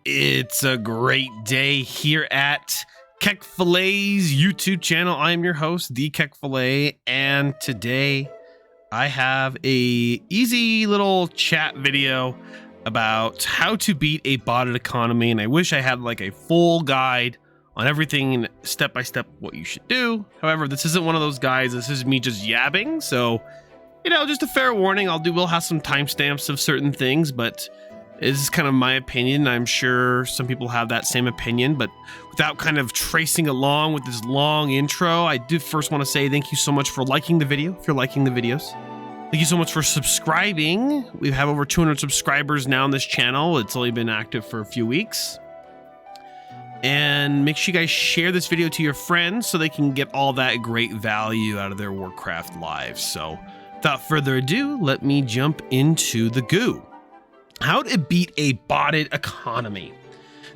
It's a great day here at Kekfila's YouTube channel. I am your host, the Kekfila, and today I have a easy little chat video about how to beat a botted economy, and I wish I had like a full guide on everything step by step what you should do. However, this isn't one of those guides. This is me just yabbing, so just a fair warning. We'll have some timestamps of certain things, but this is kind of my opinion. I'm sure some people have that same opinion, but without kind of tracing along with this long intro, I do first want to say thank you so much for liking the video, if you're liking the videos. Thank you so much for subscribing. We have over 200 subscribers now on this channel. It's only been active for a few weeks. And make sure you guys share this video to your friends so they can get all that great value out of their Warcraft lives. So without further ado, let me jump into the goo. How to beat a botted economy.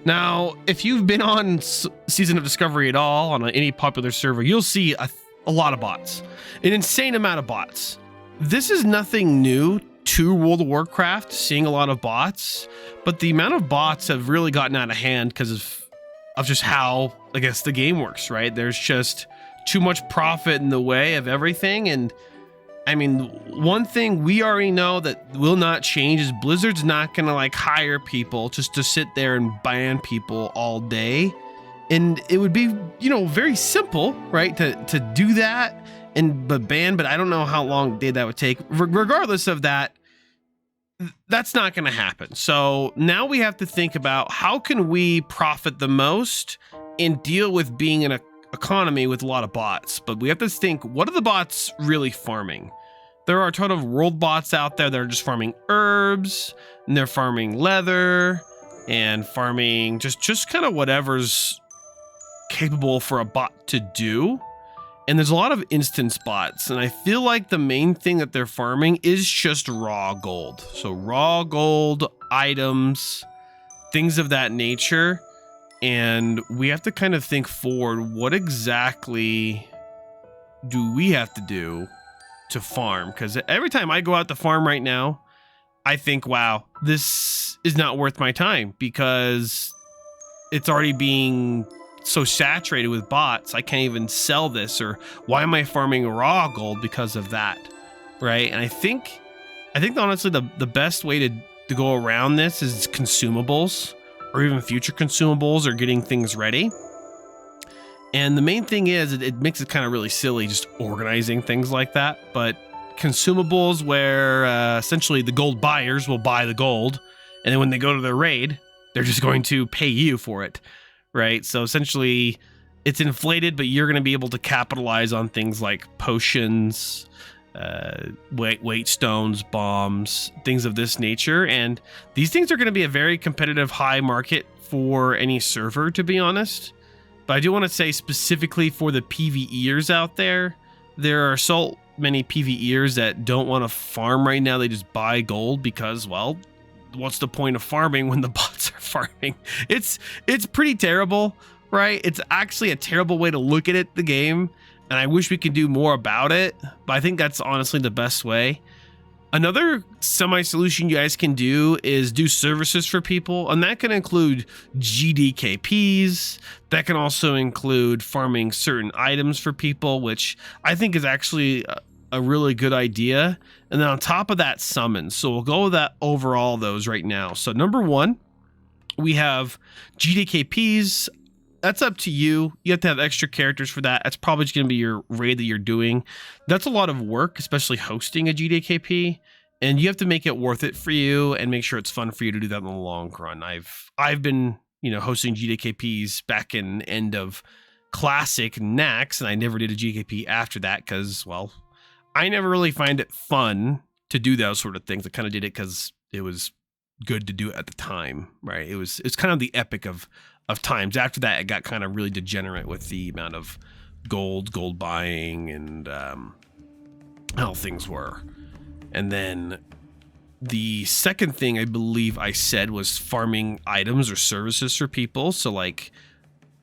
Now, if you've been on Season of Discovery at all on any popular server, you'll see a lot of bots, an insane amount of bots. This is nothing new to World of Warcraft, seeing a lot of bots, but the amount of bots have really gotten out of hand because of just how, I guess, the game works, right? There's just too much profit in the way of everything, and I mean, one thing we already know that will not change is Blizzard's not going to like hire people just to sit there and ban people all day. And it would be, very simple, right? To do that but ban, but I don't know how long that would take. Regardless of that, that's not going to happen. So now we have to think about how can we profit the most and deal with being in an economy with a lot of bots. But we have to think, what are the bots really farming? There are a ton of world bots out there that are just farming herbs, and they're farming leather and farming just kind of whatever's capable for a bot to do. And there's a lot of instance bots, and I feel like the main thing that they're farming is just raw gold. So raw gold, items, things of that nature. And we have to kind of think forward, what exactly do we have to do to farm? Because every time I go out to farm right now, I think, wow, this is not worth my time because it's already being so saturated with bots. I can't even sell this, or why am I farming raw gold because of that, right? And I think honestly the best way to go around this is consumables, or even future consumables, or getting things ready. And the main thing is it makes it kind of really silly just organizing things like that. But consumables, where essentially the gold buyers will buy the gold, and then when they go to their raid, they're just going to pay you for it, right? So essentially it's inflated, but you're going to be able to capitalize on things like potions, weight stones, bombs, things of this nature. And these things are going to be a very competitive high market for any server, to be honest. But I do want to say specifically for the PvEers out there, there are so many PvEers that don't want to farm right now. They just buy gold because, well, what's the point of farming when the bots are farming? It's pretty terrible, right? It's actually a terrible way to look at it, the game. And I wish we could do more about it, but I think that's honestly the best way. Another semi-solution you guys can do is do services for people, and that can include GDKPs. That can also include farming certain items for people, which I think is actually a really good idea. And then on top of that, summons. So we'll go with that overall those right now. So number one, we have GDKPs. That's up to you. You have to have extra characters for that. That's probably just going to be your raid that you're doing. That's a lot of work, especially hosting a GDKP, and you have to make it worth it for you and make sure it's fun for you to do that in the long run. I've been, hosting GDKPs back in end of Classic Nax, and I never did a GDKP after that because, well, I never really find it fun to do those sort of things. I kind of did it because it was good to do it at the time, right? It's kind of the epic of times. After that, it got kind of really degenerate with the amount of gold buying and how things were. And then the second thing I believe I said was farming items or services for people. So like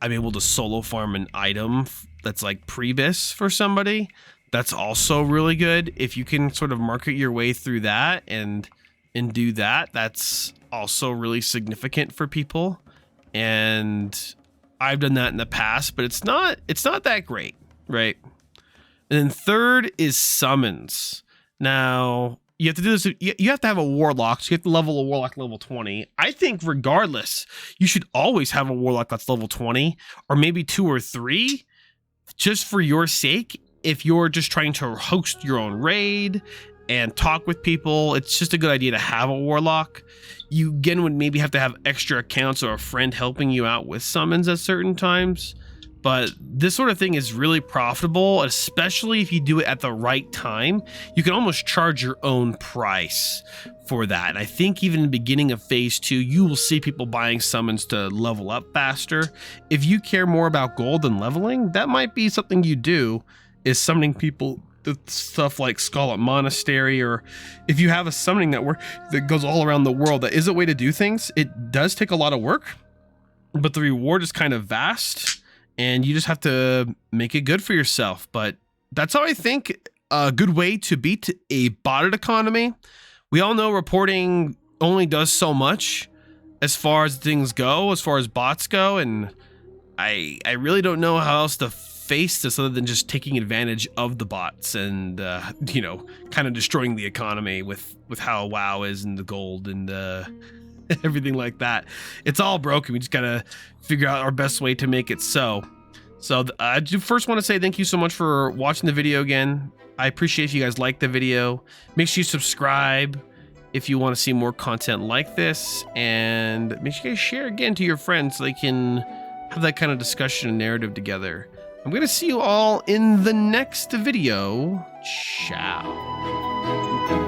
I'm able to solo farm an item that's like pre-bis for somebody. That's also really good. If you can sort of market your way through that and do that, that's also really significant for people. And I've done that in the past, but it's not that great, right? And then third is summons. Now, you have to do this. You have to have a warlock. So you have to level a warlock level 20. I think regardless, you should always have a warlock that's level 20, or maybe 2 or 3, just for your sake. If you're just trying to host your own raid and talk with people, it's just a good idea to have a warlock. You again would maybe have to have extra accounts or a friend helping you out with summons at certain times. But this sort of thing is really profitable, especially if you do it at the right time. You can almost charge your own price for that. And I think even in the beginning of phase 2, you will see people buying summons to level up faster. If you care more about gold than leveling, that might be something you do, is summoning people to stuff like Scarlet Monastery, or if you have a summoning network that goes all around the world, that is a way to do things. It does take a lot of work, but the reward is kind of vast. And you just have to make it good for yourself. But that's how I think a good way to beat a botted economy. We all know reporting only does so much as far as things go, as far as bots go. And I really don't know how else to face this other than just taking advantage of the bots and, you know, kind of destroying the economy with how WoW is and the gold and everything like that. It's all broken. We just gotta figure out our best way to make it so. I do first want to say thank you so much for watching the video again. I appreciate if you guys like the video. Make sure you subscribe if you want to see more content like this, and make sure you guys share again to your friends so they can have that kind of discussion and narrative together. I'm gonna see you all in the next video. Ciao.